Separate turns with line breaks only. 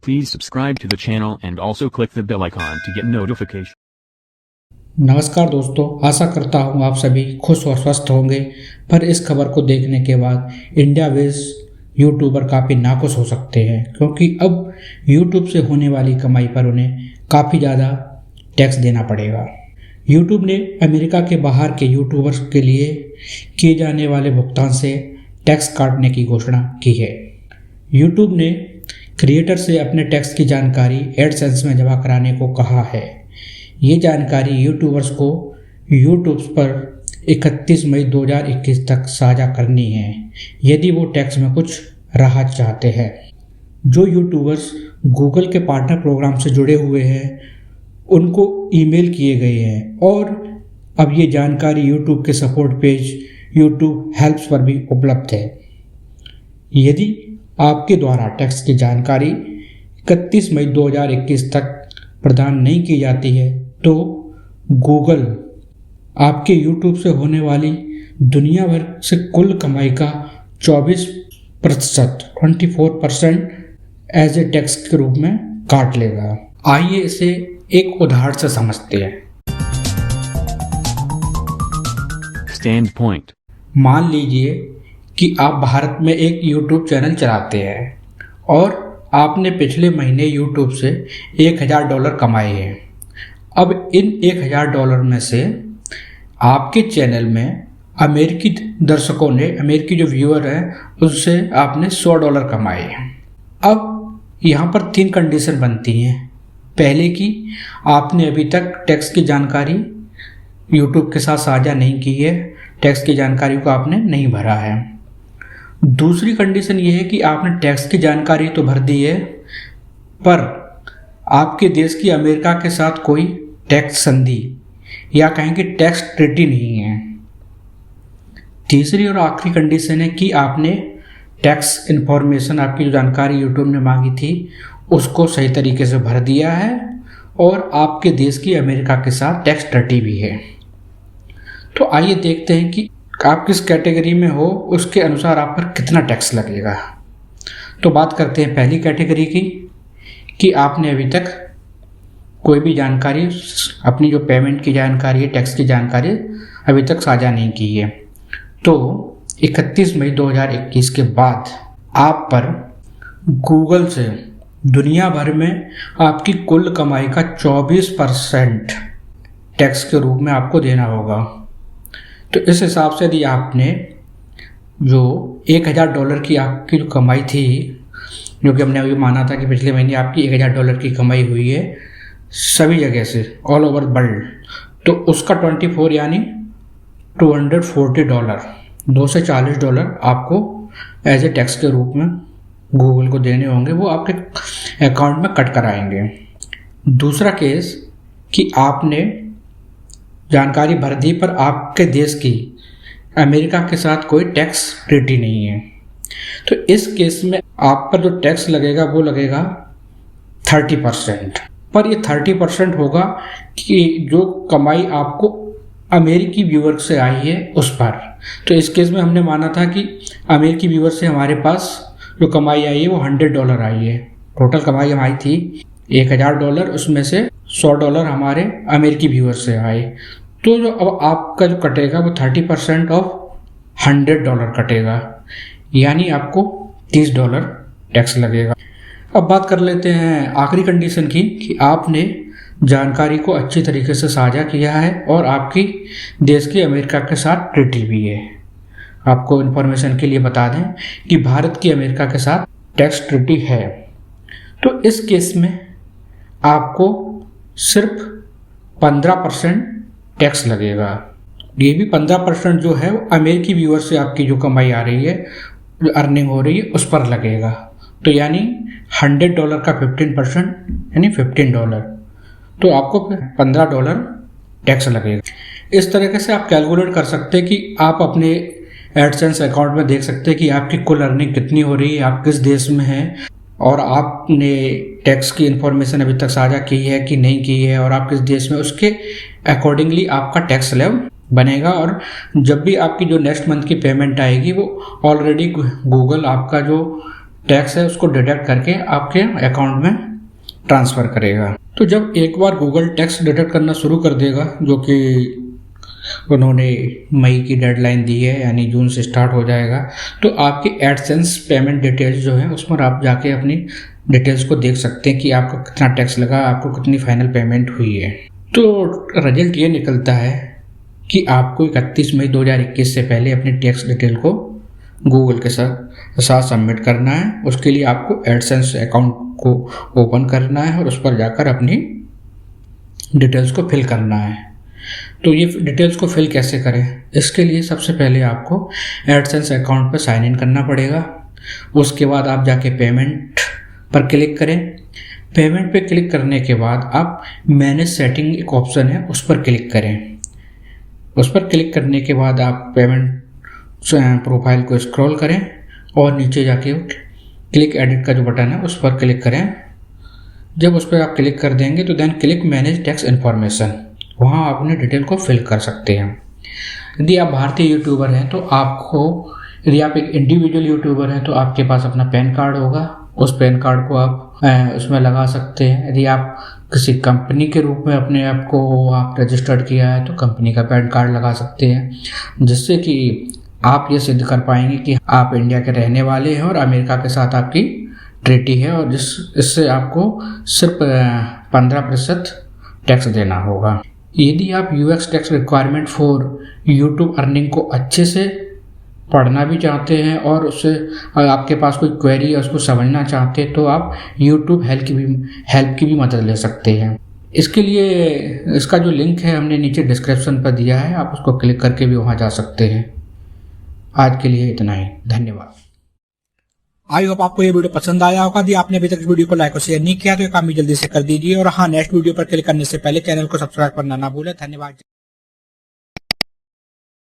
Please subscribe to the channel and also click the bell icon to get notification.
नमस्कार दोस्तों, आशा करता हूँ आप सभी खुश और स्वस्थ होंगे। पर इस खबर को देखने के बाद इंडिया बेस्ड यूट्यूबर काफ़ी नाखुश हो सकते हैं, क्योंकि अब यूट्यूब से होने वाली कमाई पर उन्हें काफ़ी ज़्यादा टैक्स देना पड़ेगा। यूट्यूब ने अमेरिका के बाहर के यूट्यूबर्स के लिए किए जाने वाले भुगतान से टैक्स काटने की घोषणा की है। यूट्यूब ने क्रिएटर से अपने टैक्स की जानकारी एडसेंस में जमा कराने को कहा है। ये जानकारी यूट्यूबर्स को यूट्यूब पर 31 मई 2021 तक साझा करनी है, यदि वो टैक्स में कुछ राहत चाहते हैं। जो यूट्यूबर्स गूगल के पार्टनर प्रोग्राम से जुड़े हुए हैं, उनको ईमेल किए गए हैं और अब ये जानकारी यूट्यूब के सपोर्ट पेज यूट्यूब हेल्प्स पर भी उपलब्ध है। यदि आपके द्वारा टैक्स की जानकारी 31 मई 2021 तक प्रदान नहीं की जाती है, तो गूगल आपके यूट्यूब से होने वाली दुनिया भर से कुल कमाई का 24% एज ए टैक्स के रूप में काट लेगा। आइए इसे एक उदाहरण से समझते हैं।
Stand point.
मान लीजिए कि आप भारत में एक यूट्यूब चैनल चलाते हैं और आपने पिछले महीने यूट्यूब से $1000 कमाए हैं। अब इन $1000 में से आपके चैनल में अमेरिकी दर्शकों ने, अमेरिकी जो व्यूअर हैं, उससे आपने $100 कमाए हैं। अब यहाँ पर 3 कंडीशन बनती हैं। पहले कि आपने अभी तक टैक्स की जानकारी यूट्यूब के साथ साझा नहीं की है, टैक्स की जानकारी को आपने नहीं भरा है। दूसरी कंडीशन ये है कि आपने टैक्स की जानकारी तो भर दी है, पर आपके देश की अमेरिका के साथ कोई टैक्स संधि या कहेंगे टैक्स ट्रीटी नहीं है। तीसरी और आखिरी कंडीशन है कि आपने टैक्स इन्फॉर्मेशन, आपकी जो जानकारी यूट्यूब ने मांगी थी, उसको सही तरीके से भर दिया है और आपके देश की अमेरिका के साथ टैक्स ट्रीटी भी है। तो आइए देखते हैं कि आप किस कैटेगरी में हो, उसके अनुसार आप पर कितना टैक्स लगेगा। तो बात करते हैं पहली कैटेगरी की, कि आपने अभी तक कोई भी जानकारी, अपनी जो पेमेंट की जानकारी है, टैक्स की जानकारी अभी तक साझा नहीं की है। तो 31 मई 2021 के बाद आप पर गूगल से दुनिया भर में आपकी कुल कमाई का 24% टैक्स के रूप में आपको देना होगा। तो इस हिसाब से यदि आपने जो $1000 की आपकी जो कमाई थी, जो कि हमने अभी माना था कि पिछले महीने आपकी $1000 की कमाई हुई है सभी जगह से, ऑल ओवर वर्ल्ड, तो उसका 24 यानी $240, $240 आपको एज ए टैक्स के रूप में गूगल को देने होंगे। वो आपके अकाउंट में कट कराएंगे। दूसरा केस कि आपने जानकारी भर दी पर आपके देश की अमेरिका के साथ कोई टैक्स ट्रीटी नहीं है, तो इस केस में आप पर जो टैक्स लगेगा वो लगेगा 30%। पर ये 30% होगा कि जो कमाई आपको अमेरिकी व्यूअर से आई है उस पर। तो इस केस में हमने माना था कि अमेरिकी व्यूअर से हमारे पास जो कमाई आई है वो $100 आई है। टोटल कमाई हमारी थी $1000, उसमें से $100 हमारे अमेरिकी व्यूअर से आए। तो जो अब आपका जो कटेगा वो 30% ऑफ $100 कटेगा, यानी आपको $30 टैक्स लगेगा। अब बात कर लेते हैं आखिरी कंडीशन की, कि आपने जानकारी को अच्छी तरीके से साझा किया है और आपकी देश की अमेरिका के साथ ट्रीटी भी है। आपको इन्फॉर्मेशन के लिए बता दें कि भारत की अमेरिका के साथ टैक्स ट्रीटी है। तो इस केस में आपको सिर्फ 15% टैक्स लगेगा। ये भी 15% जो है वो अमेरिकी व्यूअर से आपकी जो कमाई आ रही है, जो अर्निंग हो रही है, उस पर लगेगा। तो यानी $100 का 15% यानी $15, तो आपको $15 टैक्स लगेगा। इस तरीके से आप कैलकुलेट कर सकते हैं कि आप अपने एडसेंस अकाउंट में देख सकते हैं कि आपकी कुल अर्निंग कितनी हो रही है, आप किस देश में हैं, और आपने टैक्स की इन्फॉर्मेशन अभी तक साझा की है कि नहीं की है, और आप किस देश में, उसके अकॉर्डिंगली आपका टैक्स स्लैब बनेगा। और जब भी आपकी जो नेक्स्ट मंथ की पेमेंट आएगी, वो ऑलरेडी गूगल आपका जो टैक्स है उसको डिडक्ट करके आपके अकाउंट में ट्रांसफ़र करेगा। तो जब एक बार गूगल टैक्स डिडक्ट करना शुरू कर देगा, जो कि उन्होंने मई की डेडलाइन दी है, यानी जून से स्टार्ट हो जाएगा, तो आपकी एडसेंस पेमेंट डिटेल्स जो है उस पर आप जाके अपनी डिटेल्स को देख सकते हैं कि आपको कितना टैक्स लगा, आपको कितनी फाइनल पेमेंट हुई है। तो रिजल्ट ये निकलता है कि आपको 31 मई 2021 से पहले अपनी टैक्स डिटेल को गूगल के साथ सबमिट करना है। उसके लिए आपको एडसेंस अकाउंट को ओपन करना है और उस पर जाकर अपनी डिटेल्स को फिल करना है। तो ये डिटेल्स को फिल कैसे करें, इसके लिए सबसे पहले आपको एडसेंस अकाउंट पर साइन इन करना पड़ेगा। उसके बाद आप जाके पेमेंट पर क्लिक करें। पेमेंट पे क्लिक करने के बाद आप मैनेज सेटिंग एक ऑप्शन है उस पर क्लिक करें। उस पर क्लिक करने के बाद आप पेमेंट प्रोफाइल को स्क्रॉल करें और नीचे जाके क्लिक एडिट का जो बटन है उस पर क्लिक करें। जब उस पर आप क्लिक कर देंगे तो then click manage tax information, वहाँ आप अपने डिटेल को फिल कर सकते हैं। यदि आप भारतीय यूट्यूबर हैं तो आपको, यदि आप एक इंडिविजुअल यूट्यूबर हैं तो आपके पास अपना पैन कार्ड होगा, उस पैन कार्ड को आप उसमें लगा सकते हैं। यदि आप किसी कंपनी के रूप में अपने आप को आप रजिस्टर्ड किया है तो कंपनी का पैन कार्ड लगा सकते हैं, जिससे कि आप ये सिद्ध कर पाएंगे कि आप इंडिया के रहने वाले हैं और अमेरिका के साथ आपकी ट्रीटी है, और इससे आपको सिर्फ 15% टैक्स देना होगा। यदि आप UX tax requirement for YouTube earning को अच्छे से पढ़ना भी चाहते हैं और उससे आपके पास कोई क्वेरी है उसको समझना चाहते हैं तो आप यूट्यूब हेल्प की भी मदद ले सकते हैं। इसके लिए इसका जो लिंक है हमने नीचे डिस्क्रिप्शन पर दिया है, आप उसको क्लिक करके भी वहाँ जा सकते हैं। आज के लिए इतना ही, धन्यवाद।
आई होप आपको ये वीडियो पसंद आया होगा। यदि आपने अभी तक इस वीडियो को लाइक और शेयर नहीं किया तो ये काम भी जल्दी से कर दीजिए, और हाँ, नेक्स्ट वीडियो पर क्लिक करने से पहले चैनल को सब्सक्राइब करना ना भूलें। धन्यवाद।